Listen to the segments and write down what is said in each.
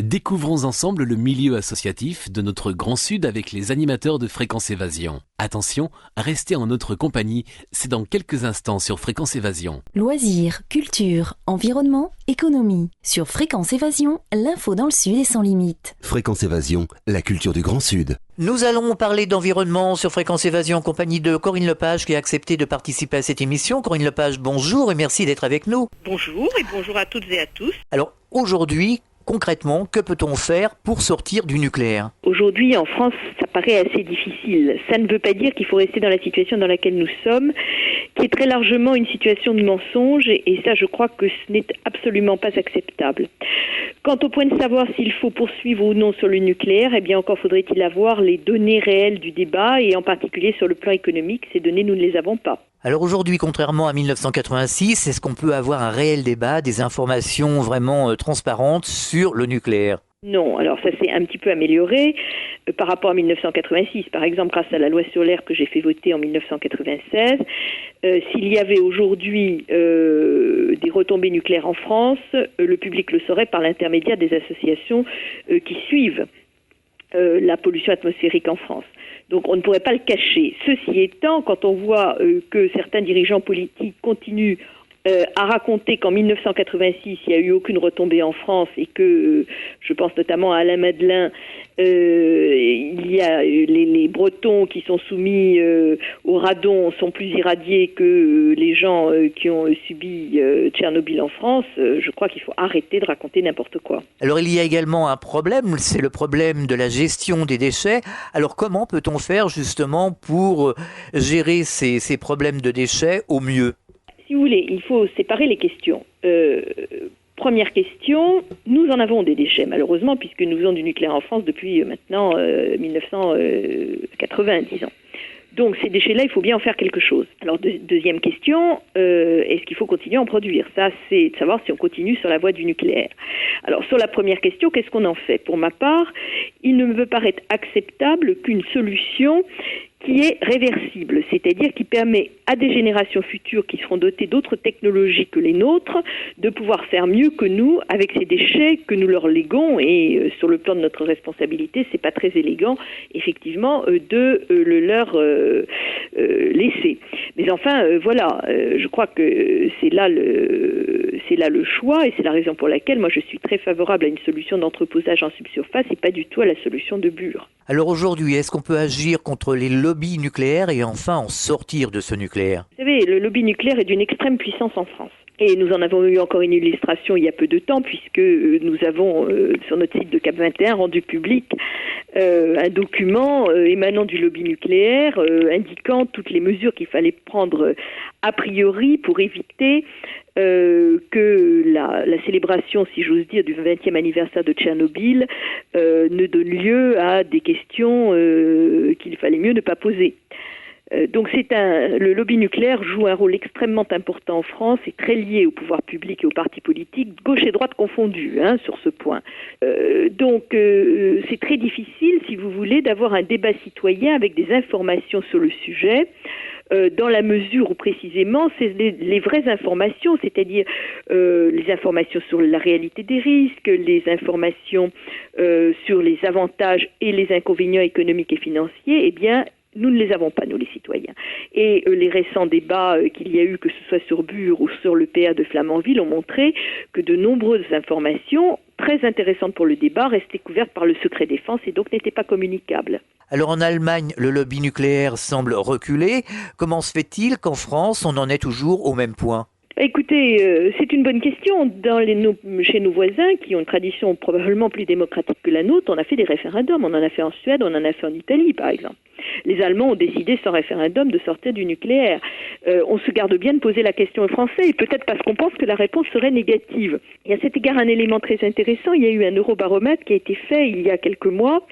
Découvrons ensemble le milieu associatif de notre Grand Sud avec les animateurs de Fréquence Évasion. Attention, restez en notre compagnie, c'est dans quelques instants sur Fréquence Évasion. Loisirs, culture, environnement, économie. Sur Fréquence Évasion, l'info dans le Sud est sans limite. Fréquence Évasion, la culture du Grand Sud. Nous allons parler d'environnement sur Fréquence Évasion en compagnie de Corinne Lepage qui a accepté de participer à cette émission. Corinne Lepage, bonjour et merci d'être avec nous. Bonjour et bonjour à toutes et à tous. Alors aujourd'hui, concrètement, que peut-on faire pour sortir du nucléaire ? Aujourd'hui, en France, ça paraît assez difficile. Ça ne veut pas dire qu'il faut rester dans la situation dans laquelle nous sommes, qui est très largement une situation de mensonge, et ça, je crois que ce n'est absolument pas acceptable. Quant au point de savoir s'il faut poursuivre ou non sur le nucléaire, eh bien, encore faudrait-il avoir les données réelles du débat, et en particulier sur le plan économique, ces données, nous ne les avons pas. Alors aujourd'hui, contrairement à 1986, est-ce qu'on peut avoir un réel débat, des informations vraiment transparentes sur le nucléaire ? Non, alors ça s'est un petit peu amélioré par rapport à 1986. Par exemple, grâce à la loi sur l'air que j'ai fait voter en 1996, s'il y avait aujourd'hui des retombées nucléaires en France, le public le saurait par l'intermédiaire des associations qui suivent la pollution atmosphérique en France. Donc on ne pourrait pas le cacher. Ceci étant, quand on voit que certains dirigeants politiques continuent à raconter qu'en 1986, il n'y a eu aucune retombée en France et que, je pense notamment à Alain Madelin, il y a les Bretons qui sont soumis au radon sont plus irradiés que les gens qui ont subi Tchernobyl en France. Je crois qu'il faut arrêter de raconter n'importe quoi. Alors il y a également un problème, c'est le problème de la gestion des déchets. Alors comment peut-on faire justement pour gérer ces problèmes de déchets au mieux ? Si vous voulez, il faut séparer les questions. Première question, nous en avons des déchets, malheureusement, puisque nous faisons du nucléaire en France depuis maintenant 1980, disons. Donc ces déchets-là, il faut bien en faire quelque chose. Alors deuxième question, est-ce qu'il faut continuer à en produire ? Ça, c'est de savoir si on continue sur la voie du nucléaire. Alors sur la première question, qu'est-ce qu'on en fait ? Pour ma part, il ne me peut paraître acceptable qu'une solution qui est réversible, c'est-à-dire qui permet à des générations futures qui seront dotées d'autres technologies que les nôtres de pouvoir faire mieux que nous avec ces déchets que nous leur léguons, et sur le plan de notre responsabilité, c'est pas très élégant, effectivement, de le leur laisser. Mais enfin, voilà, je crois que c'est là le choix, et c'est la raison pour laquelle moi je suis très favorable à une solution d'entreposage en subsurface et pas du tout à la solution de Bure. Alors aujourd'hui, est-ce qu'on peut agir contre les lobbies nucléaires et enfin en sortir de ce nucléaire ? Vous savez, le lobby nucléaire est d'une extrême puissance en France. Et nous en avons eu encore une illustration il y a peu de temps, puisque nous avons, sur notre site de Cap 21, rendu public un document émanant du lobby nucléaire, indiquant toutes les mesures qu'il fallait prendre a priori pour éviter que la célébration, si j'ose dire, du 20e anniversaire de Tchernobyl ne donne lieu à des questions qu'il fallait mieux ne pas poser. Donc le lobby nucléaire joue un rôle extrêmement important en France et très lié au pouvoir public et aux partis politiques, gauche et droite confondus, sur ce point. Donc c'est très difficile, si vous voulez, d'avoir un débat citoyen avec des informations sur le sujet, dans la mesure où précisément c'est les vraies informations, c'est-à-dire les informations sur la réalité des risques, les informations sur les avantages et les inconvénients économiques et financiers, eh bien nous ne les avons pas, nous les citoyens. Et les récents débats qu'il y a eu, que ce soit sur Bure ou sur le PA de Flamanville, ont montré que de nombreuses informations très intéressantes pour le débat restaient couvertes par le secret défense et donc n'étaient pas communicables. Alors en Allemagne, le lobby nucléaire semble reculer. Comment se fait-il qu'en France, on en est toujours au même point ? Écoutez, c'est une bonne question. Chez nos voisins, qui ont une tradition probablement plus démocratique que la nôtre, on a fait des référendums. On en a fait en Suède, on en a fait en Italie, par exemple. Les Allemands ont décidé, sans référendum, de sortir du nucléaire. On se garde bien de poser la question aux Français, et peut-être parce qu'on pense que la réponse serait négative. Et à cet égard, un élément très intéressant, il y a eu un eurobaromètre qui a été fait il y a quelques mois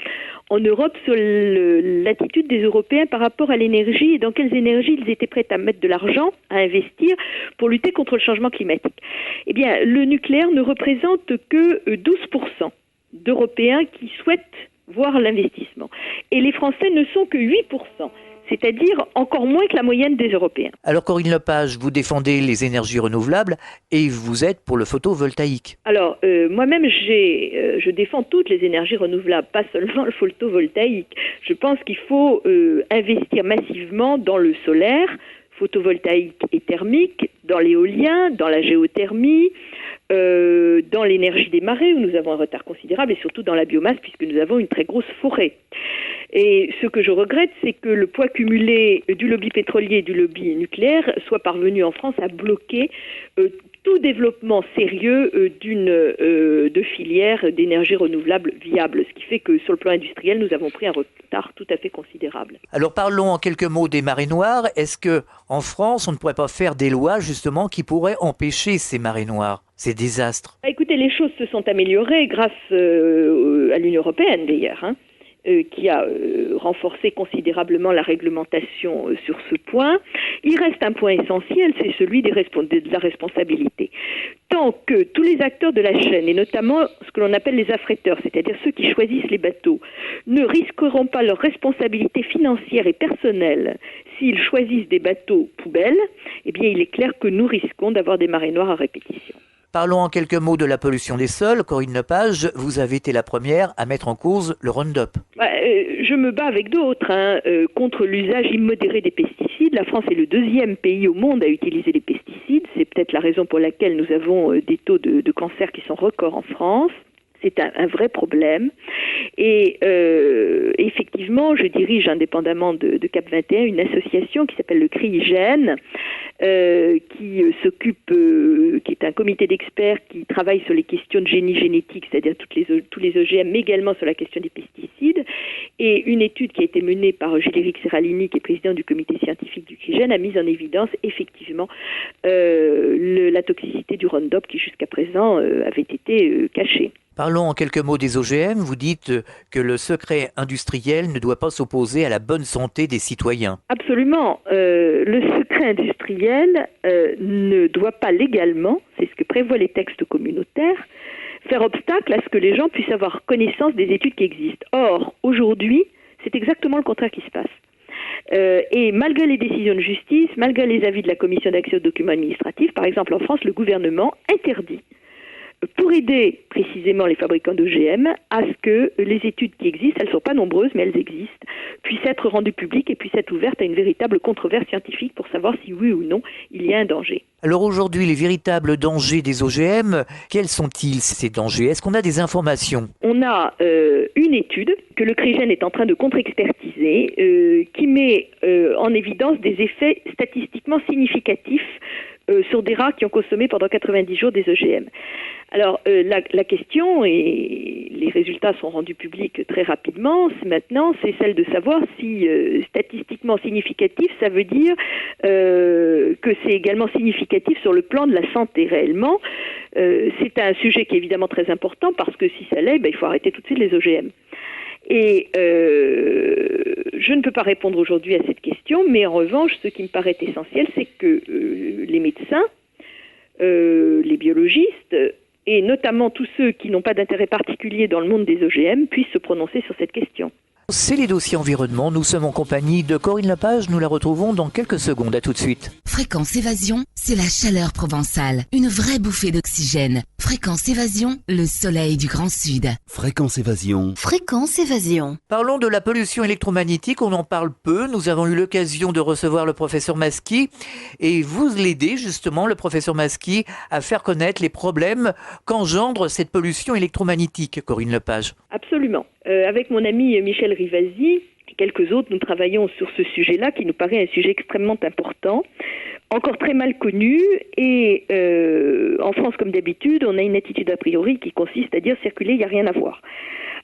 en Europe sur l'attitude des Européens par rapport à l'énergie et dans quelles énergies ils étaient prêts à mettre de l'argent, à investir pour lutter contre le changement climatique. Eh bien, le nucléaire ne représente que 12% d'Européens qui souhaitent voir l'investissement. Et les Français ne sont que 8%. c'est-à-dire encore moins que la moyenne des Européens. Alors Corinne Lepage, vous défendez les énergies renouvelables et vous êtes pour le photovoltaïque. Alors, moi-même, je défends toutes les énergies renouvelables, pas seulement le photovoltaïque. Je pense qu'il faut investir massivement dans le solaire, photovoltaïque et thermique, dans l'éolien, dans la géothermie, dans l'énergie des marées, où nous avons un retard considérable, et surtout dans la biomasse, puisque nous avons une très grosse forêt. Et ce que je regrette, c'est que le poids cumulé du lobby pétrolier et du lobby nucléaire soit parvenu en France à bloquer tout développement sérieux de filières d'énergie renouvelable viable, ce qui fait que sur le plan industriel, nous avons pris un retard tout à fait considérable. Alors parlons en quelques mots des marées noires. Est-ce que en France, on ne pourrait pas faire des lois justement qui pourraient empêcher ces marées noires, ces désastres? Écoutez, les choses se sont améliorées grâce à l'Union européenne d'ailleurs, qui a renforcé considérablement la réglementation sur ce point. Il reste un point essentiel, c'est celui de la responsabilité. Tant que tous les acteurs de la chaîne, et notamment ce que l'on appelle les affréteurs, c'est-à-dire ceux qui choisissent les bateaux, ne risqueront pas leur responsabilité financière et personnelle s'ils choisissent des bateaux poubelles, eh bien il est clair que nous risquons d'avoir des marées noires à répétition. Parlons en quelques mots de la pollution des sols. Corinne Lepage, vous avez été la première à mettre en cause le Roundup. Je me bats avec d'autres contre l'usage immodéré des pesticides. La France est le 2e pays au monde à utiliser les pesticides. C'est peut-être la raison pour laquelle nous avons des taux de cancer qui sont records en France. C'est un vrai problème. Et effectivement, je dirige indépendamment de Cap 21 une association qui s'appelle le CRIIGEN, qui est un comité d'experts qui travaille sur les questions de génie génétique, c'est-à-dire tous les OGM, mais également sur la question des pesticides. Et une étude qui a été menée par Gilles-Éric Serralini, qui est président du comité scientifique du CRIIGEN, a mis en évidence effectivement la toxicité du Roundup qui jusqu'à présent avait été cachée. Parlons en quelques mots des OGM. Vous dites que le secret industriel ne doit pas s'opposer à la bonne santé des citoyens. Absolument. Le secret industriel ne doit pas légalement, c'est ce que prévoient les textes communautaires, faire obstacle à ce que les gens puissent avoir connaissance des études qui existent. Or, aujourd'hui, c'est exactement le contraire qui se passe. Et malgré les décisions de justice, malgré les avis de la Commission d'accès aux documents administratifs, par exemple en France, le gouvernement interdit, pour aider précisément les fabricants d'OGM, à ce que les études qui existent, elles ne sont pas nombreuses, mais elles existent, puissent être rendues publiques et puissent être ouvertes à une véritable controverse scientifique pour savoir si oui ou non il y a un danger. Alors aujourd'hui, les véritables dangers des OGM, quels sont-ils ces dangers? Est-ce qu'on a des informations? On a une étude que le CRIIGEN est en train de contre-expertiser qui met en évidence des effets statistiquement significatifs sur des rats qui ont consommé pendant 90 jours des OGM. Alors, la question, et les résultats sont rendus publics très rapidement, c'est celle de savoir si statistiquement significatif, ça veut dire que c'est également significatif sur le plan de la santé réellement. C'est un sujet qui est évidemment très important parce que si ça l'est, il faut arrêter tout de suite les OGM. Et je ne peux pas répondre aujourd'hui à cette question, mais en revanche, ce qui me paraît essentiel, c'est que les médecins, les biologistes, et notamment tous ceux qui n'ont pas d'intérêt particulier dans le monde des OGM, puissent se prononcer sur cette question. C'est les dossiers environnement. Nous sommes en compagnie de Corinne Lepage. Nous la retrouvons dans quelques secondes. À tout de suite. Fréquence Évasion, c'est la chaleur provençale. Une vraie bouffée d'oxygène. Fréquence Évasion, le soleil du Grand Sud. Fréquence Évasion. Fréquence Évasion. Parlons de la pollution électromagnétique. On en parle peu. Nous avons eu l'occasion de recevoir le professeur Masqui. Et vous l'aidez justement, le professeur Masqui, à faire connaître les problèmes qu'engendre cette pollution électromagnétique, Corinne Lepage. Absolument. Avec mon ami Michel Rivasi et quelques autres, nous travaillons sur ce sujet-là qui nous paraît un sujet extrêmement important, encore très mal connu, et en France, comme d'habitude, on a une attitude a priori qui consiste à dire circuler, il n'y a rien à voir.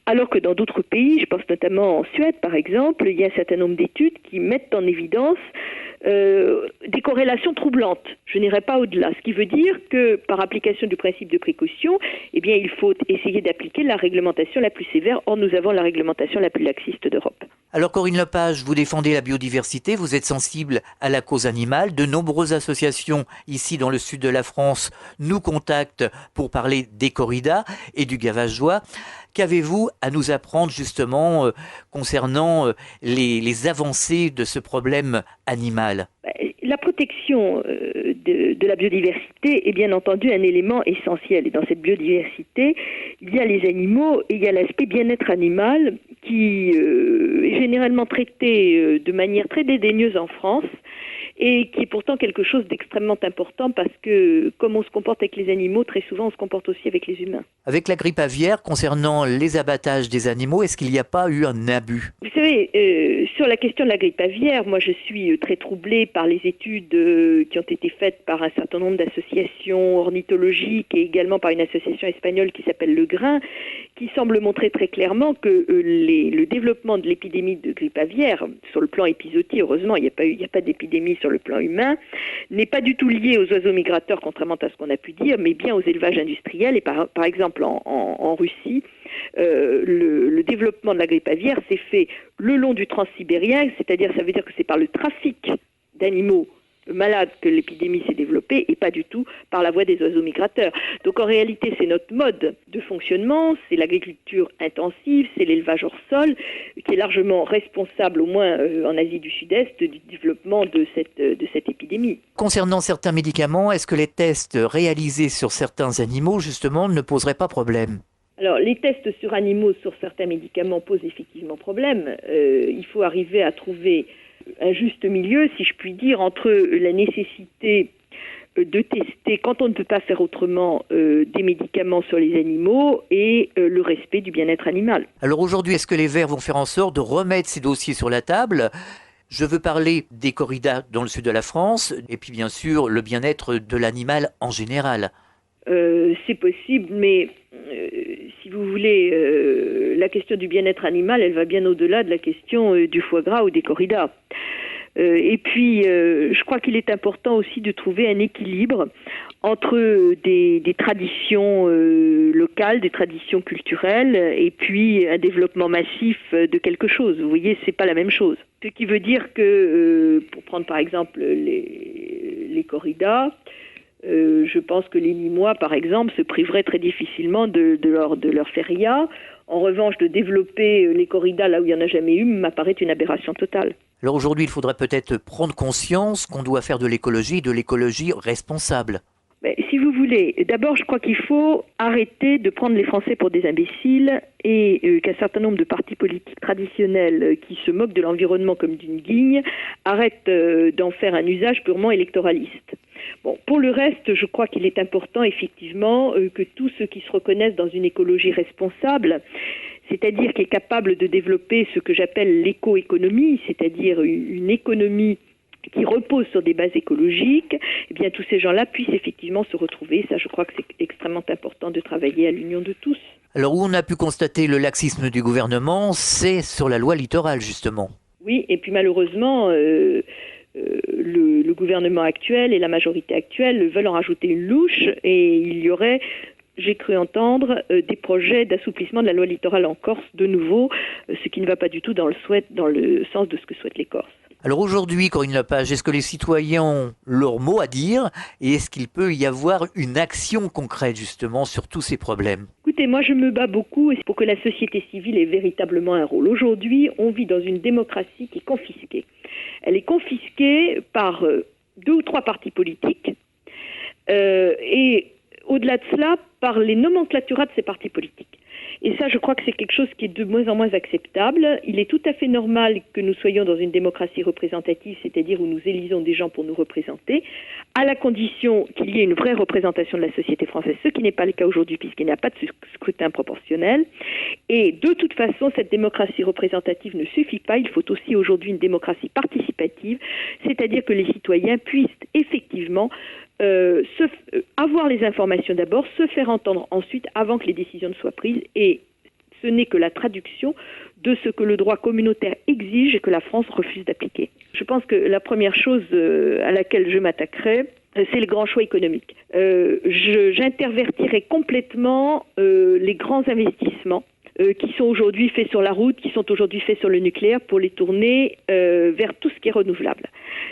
Alors que dans d'autres pays, je pense notamment en Suède par exemple, il y a un certain nombre d'études qui mettent en évidence des corrélations troublantes. Je n'irai pas au-delà. Ce qui veut dire que par application du principe de précaution, eh bien, il faut essayer d'appliquer la réglementation la plus sévère. Or, nous avons la réglementation la plus laxiste d'Europe. Alors Corinne Lepage, vous défendez la biodiversité, vous êtes sensible à la cause animale. De nombreuses associations ici dans le sud de la France nous contactent pour parler des corridas et du gavageois. Qu'avez-vous à nous apprendre justement concernant les avancées de ce problème animal ? La protection de la biodiversité est bien entendu un élément essentiel. Et dans cette biodiversité, il y a les animaux et il y a l'aspect bien-être animal qui est généralement traité de manière très dédaigneuse en France et qui est pourtant quelque chose d'extrêmement important parce que comme on se comporte avec les animaux, très souvent on se comporte aussi avec les humains. Avec la grippe aviaire, concernant les abattages des animaux, est-ce qu'il n'y a pas eu un abus ? Vous savez, sur la question de la grippe aviaire, moi je suis très troublée par les études qui ont été faites par un certain nombre d'associations ornithologiques et également par une association espagnole qui s'appelle Le Grain, qui semble montrer très clairement que le développement de l'épidémie de grippe aviaire, sur le plan épizootie, heureusement il n'y a pas d'épidémie sur le plan humain, n'est pas du tout lié aux oiseaux migrateurs, contrairement à ce qu'on a pu dire, mais bien aux élevages industriels. Et par exemple en Russie, le développement de la grippe aviaire s'est fait le long du transsibérien, c'est-à-dire ça veut dire que c'est par le trafic d'animaux malades que l'épidémie s'est développée et pas du tout par la voie des oiseaux migrateurs. Donc en réalité, c'est notre mode de fonctionnement, c'est l'agriculture intensive, c'est l'élevage hors sol qui est largement responsable, au moins en Asie du Sud-Est, du développement de cette épidémie. Concernant certains médicaments, est-ce que les tests réalisés sur certains animaux, justement, ne poseraient pas problème ? Alors, les tests sur animaux sur certains médicaments posent effectivement problème. Il faut arriver à trouver un juste milieu, si je puis dire, entre la nécessité de tester, quand on ne peut pas faire autrement, des médicaments sur les animaux et le respect du bien-être animal. Alors aujourd'hui, est-ce que les Verts vont faire en sorte de remettre ces dossiers sur la table ? Je veux parler des corridas dans le sud de la France et puis bien sûr le bien-être de l'animal en général. C'est possible, mais si vous voulez, la question du bien-être animal, elle va bien au-delà de la question du foie gras ou des corridas. Et puis, je crois qu'il est important aussi de trouver un équilibre entre des traditions locales, des traditions culturelles, et puis un développement massif de quelque chose. Vous voyez, c'est pas la même chose. Ce qui veut dire que, pour prendre par exemple les corridas, je pense que les Nîmois, par exemple, se priveraient très difficilement de leur feria. En revanche, de développer les corridas là où il n'y en a jamais eu m'apparaît une aberration totale. Alors aujourd'hui, il faudrait peut-être prendre conscience qu'on doit faire de l'écologie responsable. Mais, si vous voulez, d'abord, je crois qu'il faut arrêter de prendre les Français pour des imbéciles et qu'un certain nombre de partis politiques traditionnels qui se moquent de l'environnement comme d'une guigne arrêtent d'en faire un usage purement électoraliste. Bon, pour le reste, je crois qu'il est important, effectivement, que tous ceux qui se reconnaissent dans une écologie responsable, c'est-à-dire qui est capable de développer ce que j'appelle l'éco-économie, c'est-à-dire une économie qui repose sur des bases écologiques, eh bien tous ces gens-là puissent effectivement se retrouver. Ça, je crois que c'est extrêmement important de travailler à l'union de tous. Alors où on a pu constater le laxisme du gouvernement, c'est sur la loi littorale, justement. Oui, et puis malheureusement, le gouvernement actuel et la majorité actuelle veulent en rajouter une louche et il y aurait, j'ai cru entendre, des projets d'assouplissement de la loi littorale en Corse de nouveau, ce qui ne va pas du tout dans le sens de ce que souhaitent les Corses. Alors aujourd'hui, Corinne Lepage, est-ce que les citoyens ont leur mot à dire et est-ce qu'il peut y avoir une action concrète justement sur tous ces problèmes ? Écoutez, moi je me bats beaucoup pour que la société civile ait véritablement un rôle. Aujourd'hui, on vit dans une démocratie qui est confisquée. Elle est confisquée par 2 ou 3 partis politiques et au-delà de cela, par les nomenclaturats de ces partis politiques. Et ça, je crois que c'est quelque chose qui est de moins en moins acceptable. Il est tout à fait normal que nous soyons dans une démocratie représentative, c'est-à-dire où nous élisons des gens pour nous représenter, à la condition qu'il y ait une vraie représentation de la société française, ce qui n'est pas le cas aujourd'hui puisqu'il n'y a pas de scrutin proportionnel. Et de toute façon, cette démocratie représentative ne suffit pas. Il faut aussi aujourd'hui une démocratie participative, c'est-à-dire que les citoyens puissent effectivement avoir les informations d'abord, se faire entendre ensuite avant que les décisions ne soient prises et ce n'est que la traduction de ce que le droit communautaire exige et que la France refuse d'appliquer. Je pense que la première chose à laquelle je m'attaquerai, c'est le grand choix économique. J'intervertirai complètement les grands investissements qui sont aujourd'hui faits sur la route, qui sont aujourd'hui faits sur le nucléaire, pour les tourner vers tout ce qui est renouvelable,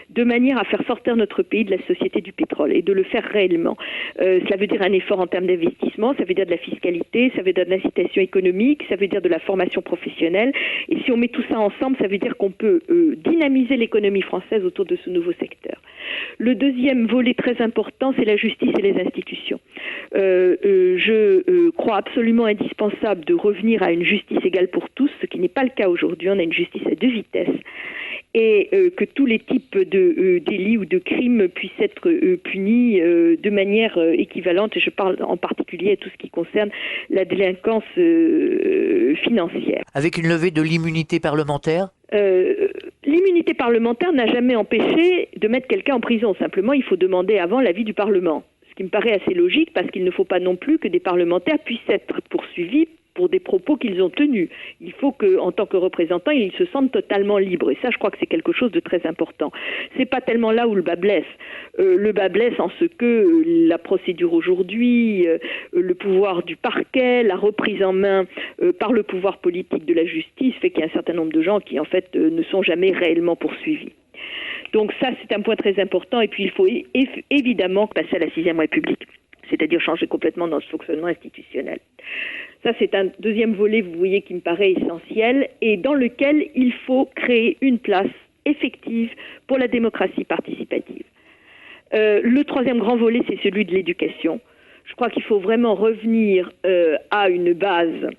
de manière à faire sortir notre pays de la société du pétrole et de le faire réellement. Cela veut dire un effort en termes d'investissement, ça veut dire de la fiscalité, ça veut dire de l'incitation économique, ça veut dire de la formation professionnelle. Et si on met tout ça ensemble, ça veut dire qu'on peut dynamiser l'économie française autour de ce nouveau secteur. Le deuxième volet très important, c'est la justice et les institutions. Je crois absolument indispensable de revenir à une justice égale pour tous, ce qui n'est pas le cas aujourd'hui. On a une justice à deux vitesses. Et que tous les types de délits ou de crimes puissent être punis de manière équivalente. Et je parle en particulier de tout ce qui concerne la délinquance financière. Avec une levée de l'immunité parlementaire ? L'immunité parlementaire n'a jamais empêché de mettre quelqu'un en prison. Simplement, il faut demander avant l'avis du Parlement. Ce qui me paraît assez logique, parce qu'il ne faut pas non plus que des parlementaires puissent être poursuivis pour des propos qu'ils ont tenus. Il faut qu'en tant que représentants, ils se sentent totalement libres. Et ça, je crois que c'est quelque chose de très important. C'est pas tellement là où le bas blesse. Le bas blesse en ce que la procédure aujourd'hui, le pouvoir du parquet, la reprise en main par le pouvoir politique de la justice fait qu'il y a un certain nombre de gens qui, en fait, ne sont jamais réellement poursuivis. Donc ça, c'est un point très important. Et puis, il faut évidemment passer à la 6e République, c'est-à-dire changer complètement notre fonctionnement institutionnel. Ça, c'est un deuxième volet, vous voyez, qui me paraît essentiel et dans lequel il faut créer une place effective pour la démocratie participative. Le troisième grand volet, c'est celui de l'éducation. Je crois qu'il faut vraiment revenir à une base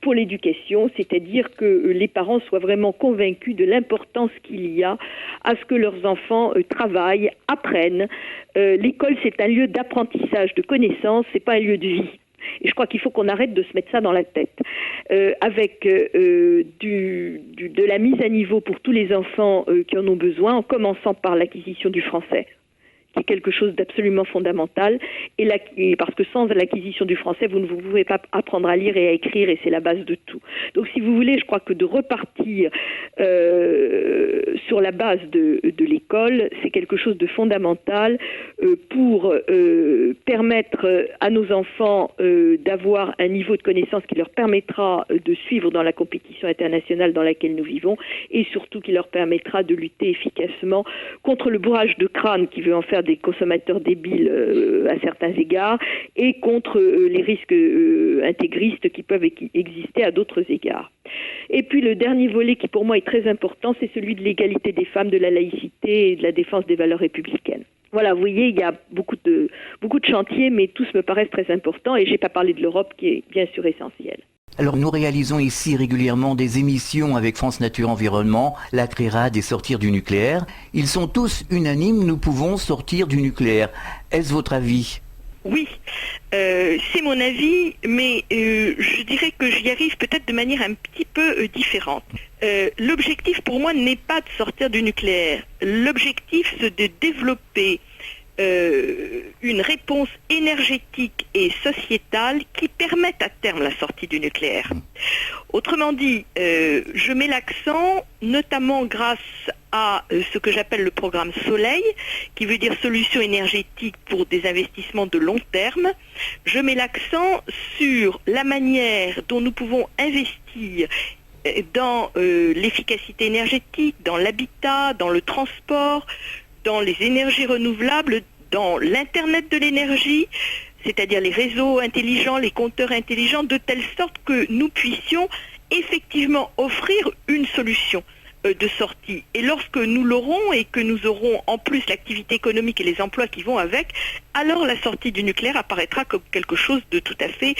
pour l'éducation, c'est-à-dire que les parents soient vraiment convaincus de l'importance qu'il y a à ce que leurs enfants travaillent, apprennent. L'école, c'est un lieu d'apprentissage, de connaissances, c'est pas un lieu de vie. Et je crois qu'il faut qu'on arrête de se mettre ça dans la tête. Avec de la mise à niveau pour tous les enfants qui en ont besoin, en commençant par l'acquisition du français, qui est quelque chose d'absolument fondamental, et parce que sans l'acquisition du français, vous ne pouvez pas apprendre à lire et à écrire, et c'est la base de tout. Donc si vous voulez, je crois que de repartir sur la base de l'école, c'est quelque chose de fondamental pour permettre à nos enfants d'avoir un niveau de connaissance qui leur permettra de suivre dans la compétition internationale dans laquelle nous vivons, et surtout qui leur permettra de lutter efficacement contre le bourrage de crâne qui veut en faire des consommateurs débiles à certains égards, et contre les risques intégristes qui peuvent exister à d'autres égards. Et puis le dernier volet qui pour moi est très important, c'est celui de l'égalité des femmes, de la laïcité et de la défense des valeurs républicaines. Voilà, vous voyez, il y a beaucoup de chantiers, mais tous me paraissent très importants, et je n'ai pas parlé de l'Europe qui est bien sûr essentielle. Alors nous réalisons ici régulièrement des émissions avec France Nature Environnement, la CRERAD et Sortir du nucléaire. Ils sont tous unanimes, nous pouvons sortir du nucléaire. Est-ce votre avis ? Oui, c'est mon avis, mais je dirais que j'y arrive peut-être de manière un petit peu différente. L'objectif pour moi n'est pas de sortir du nucléaire. L'objectif, c'est de développer une réponse énergétique et sociétale qui permette à terme la sortie du nucléaire. Autrement dit, je mets l'accent notamment grâce à ce que j'appelle le programme Soleil, qui veut dire solutions énergétiques pour des investissements de long terme. Je mets l'accent sur la manière dont nous pouvons investir dans l'efficacité énergétique, dans l'habitat, dans le transport, dans les énergies renouvelables, dans l'Internet de l'énergie, c'est-à-dire les réseaux intelligents, les compteurs intelligents, de telle sorte que nous puissions effectivement offrir une solution de sortie. Et lorsque nous l'aurons et que nous aurons en plus l'activité économique et les emplois qui vont avec, alors la sortie du nucléaire apparaîtra comme quelque chose de tout à fait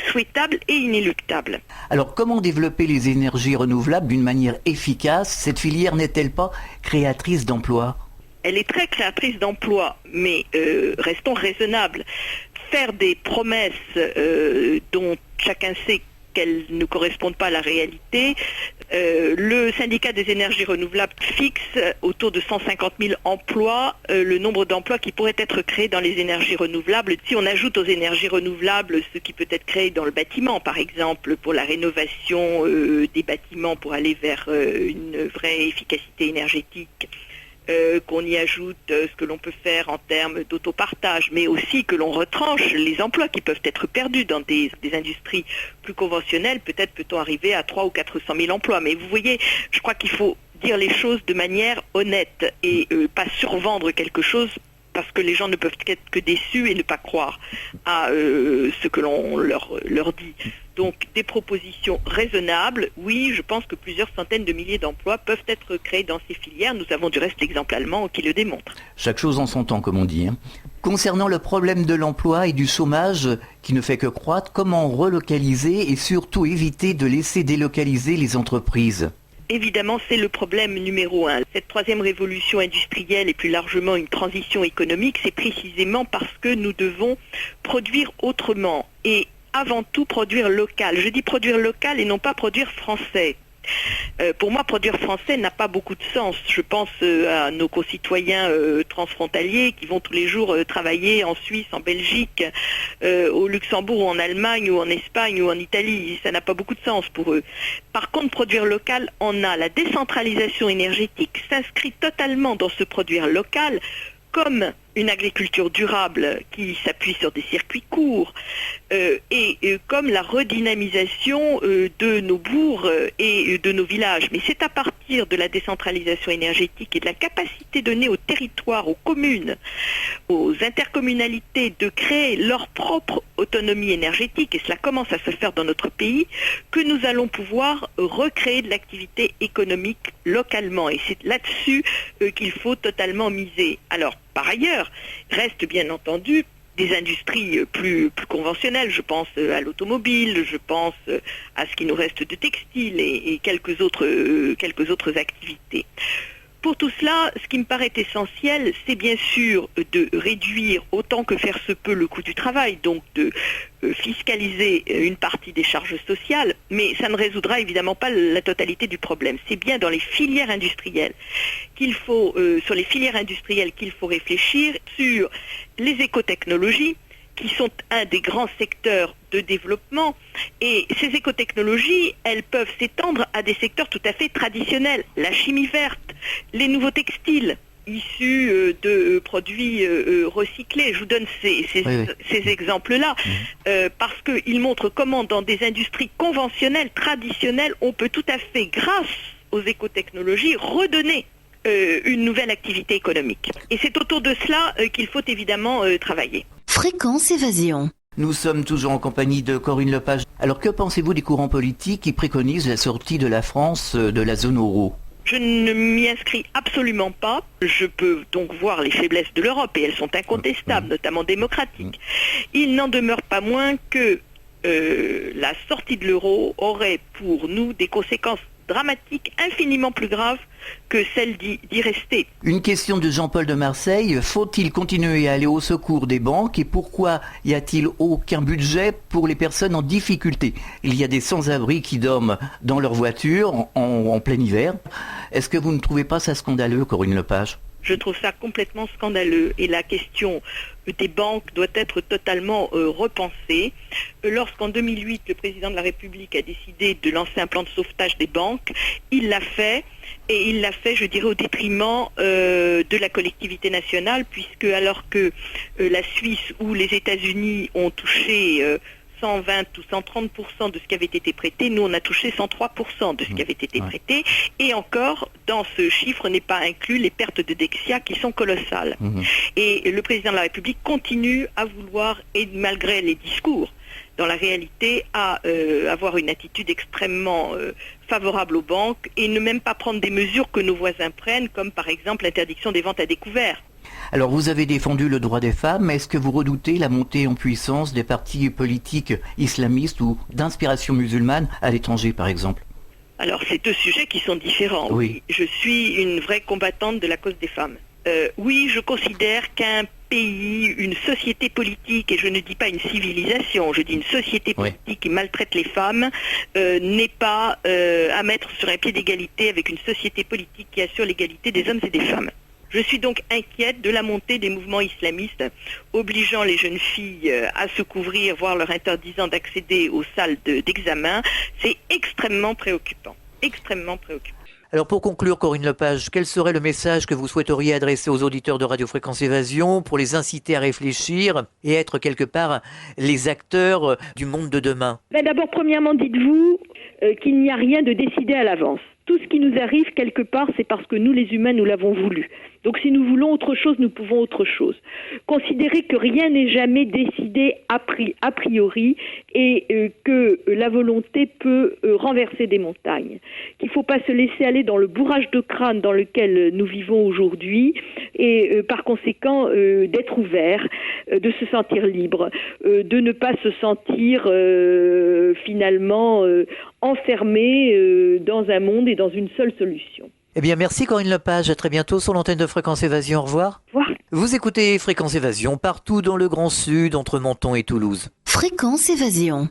souhaitable et inéluctable. Alors comment développer les énergies renouvelables d'une manière efficace ? Cette filière n'est-elle pas créatrice d'emplois ? Elle est très créatrice d'emplois, mais restons raisonnables. Faire des promesses dont chacun sait qu'elles ne correspondent pas à la réalité. Le syndicat des énergies renouvelables fixe autour de 150 000 emplois, le nombre d'emplois qui pourraient être créés dans les énergies renouvelables. Si on ajoute aux énergies renouvelables ce qui peut être créé dans le bâtiment, par exemple, pour la rénovation des bâtiments pour aller vers une vraie efficacité énergétique, qu'on y ajoute ce que l'on peut faire en termes d'autopartage, mais aussi que l'on retranche les emplois qui peuvent être perdus dans des industries plus conventionnelles. Peut-être peut-on arriver à 300 ou 400 000 emplois. Mais vous voyez, je crois qu'il faut dire les choses de manière honnête et pas survendre quelque chose parce que les gens ne peuvent être que déçus et ne pas croire à ce que l'on leur dit. Donc des propositions raisonnables, oui, je pense que plusieurs centaines de milliers d'emplois peuvent être créés dans ces filières. Nous avons du reste l'exemple allemand qui le démontre. Chaque chose en son temps, comme on dit. Concernant le problème de l'emploi et du chômage qui ne fait que croître, comment relocaliser et surtout éviter de laisser délocaliser les entreprises ? Évidemment, c'est le problème numéro 1. Cette troisième révolution industrielle et plus largement une transition économique, c'est précisément parce que nous devons produire autrement et avant tout produire local. Je dis produire local et non pas produire français. Pour moi, produire français n'a pas beaucoup de sens. Je pense à nos concitoyens transfrontaliers qui vont tous les jours travailler en Suisse, en Belgique, au Luxembourg ou en Allemagne ou en Espagne ou en Italie. Ça n'a pas beaucoup de sens pour eux. Par contre, produire local en a. La décentralisation énergétique s'inscrit totalement dans ce produire local comme une agriculture durable qui s'appuie sur des circuits courts et comme la redynamisation de nos bourgs et de nos villages. Mais c'est à partir de la décentralisation énergétique et de la capacité donnée aux territoires, aux communes, aux intercommunalités de créer leur propre autonomie énergétique, et cela commence à se faire dans notre pays, que nous allons pouvoir recréer de l'activité économique localement. Et c'est là-dessus qu'il faut totalement miser. Alors, par ailleurs, reste bien entendu des industries plus conventionnelles. Je pense à l'automobile, je pense à ce qui nous reste de textile et quelques autres activités. Pour tout cela, ce qui me paraît essentiel, c'est bien sûr de réduire autant que faire se peut le coût du travail, donc de fiscaliser une partie des charges sociales, mais ça ne résoudra évidemment pas la totalité du problème. C'est bien dans les filières industrielles sur les filières industrielles qu'il faut réfléchir sur les écotechnologies, qui sont un des grands secteurs de développement. Et ces écotechnologies, elles peuvent s'étendre à des secteurs tout à fait traditionnels. La chimie verte, les nouveaux textiles issus de produits recyclés. Je vous donne ces exemples-là parce qu'ils montrent comment dans des industries conventionnelles, traditionnelles, on peut tout à fait, grâce aux écotechnologies, redonner une nouvelle activité économique. Et c'est autour de cela qu'il faut évidemment travailler. Fréquence Évasion. Nous sommes toujours en compagnie de Corinne Lepage. Alors que pensez-vous des courants politiques qui préconisent la sortie de la France de la zone euro ? Je ne m'y inscris absolument pas. Je peux donc voir les faiblesses de l'Europe et elles sont incontestables, notamment démocratiques. Il n'en demeure pas moins que la sortie de l'euro aurait pour nous des conséquences dramatiques infiniment plus graves que celle d'y rester. Une question de Jean-Paul de Marseille. Faut-il continuer à aller au secours des banques et pourquoi y a-t-il aucun budget pour les personnes en difficulté ? Il y a des sans-abri qui dorment dans leur voiture en plein hiver. Est-ce que vous ne trouvez pas ça scandaleux, Corinne Lepage ? Je trouve ça complètement scandaleux et la question des banques doit être totalement repensée. Lorsqu'en 2008, le président de la République a décidé de lancer un plan de sauvetage des banques, il l'a fait et il l'a fait, je dirais, au détriment de la collectivité nationale puisque alors que la Suisse ou les États-Unis ont touché 120 ou 130% de ce qui avait été prêté, nous on a touché 103% de ce qui avait été prêté, et encore dans ce chiffre n'est pas inclus les pertes de Dexia qui sont colossales. Et le président de la République continue à vouloir, et malgré les discours, dans la réalité, à avoir une attitude extrêmement favorable aux banques et ne même pas prendre des mesures que nos voisins prennent, comme par exemple l'interdiction des ventes à découvert. Alors vous avez défendu le droit des femmes, est-ce que vous redoutez la montée en puissance des partis politiques islamistes ou d'inspiration musulmane à l'étranger par exemple ? Alors c'est deux sujets qui sont différents. Oui. Je suis une vraie combattante de la cause des femmes. Oui, je considère qu'un pays, une société politique, et je ne dis pas une civilisation, je dis une société politique qui maltraite les femmes, n'est pas à mettre sur un pied d'égalité avec une société politique qui assure l'égalité des hommes et des femmes. Je suis donc inquiète de la montée des mouvements islamistes, obligeant les jeunes filles à se couvrir, voire leur interdisant d'accéder aux salles d'examen. C'est extrêmement préoccupant. Extrêmement préoccupant. Alors pour conclure, Corinne Lepage, quel serait le message que vous souhaiteriez adresser aux auditeurs de Radio Fréquence Évasion pour les inciter à réfléchir et être quelque part les acteurs du monde de demain? D'abord, premièrement, dites-vous qu'il n'y a rien de décidé à l'avance. Tout ce qui nous arrive quelque part, c'est parce que nous, les humains, nous l'avons voulu. Donc si nous voulons autre chose, nous pouvons autre chose. Considérez que rien n'est jamais décidé a priori et que la volonté peut renverser des montagnes. Qu'il ne faut pas se laisser aller dans le bourrage de crâne dans lequel nous vivons aujourd'hui et par conséquent d'être ouvert, de se sentir libre, de ne pas se sentir finalement enfermé dans un monde et dans une seule solution. Eh bien, merci Corinne Lepage. À très bientôt sur l'antenne de Fréquence Évasion. Au revoir. Au revoir. Vous écoutez Fréquence Évasion partout dans le Grand Sud, entre Menton et Toulouse. Fréquence Évasion.